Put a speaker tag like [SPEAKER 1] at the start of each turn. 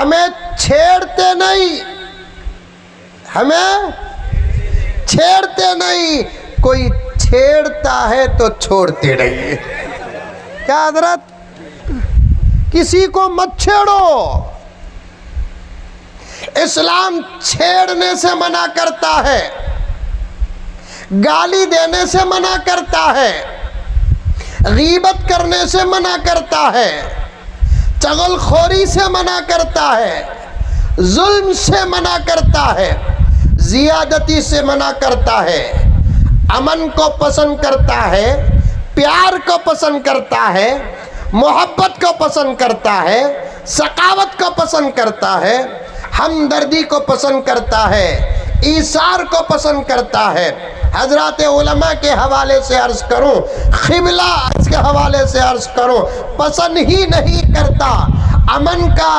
[SPEAKER 1] हमें छेड़ते नहीं, हमें छेड़ते नहीं, कोई छेड़ता है तो छोड़ते नहीं। क्या हजरत, किसी को मत छेड़ो। इस्लाम छेड़ने से मना करता है, गाली देने से मना करता है, गीबत करने से मना करता है, चगलखोरी से मना करता है, जुल्म से मना करता है, जियादती से मना करता है, अमन को पसंद करता है, प्यार को पसंद करता है, मोहब्बत को पसंद करता है, सकावत को पसंद करता है, हमदर्दी को पसंद करता है, ईसार को पसंद करता है। हजरत उलमा के हवाले से अर्ज करूं, क़िबला के हवाले से अर्ज करूं, पसंद ही नहीं करता। अमन का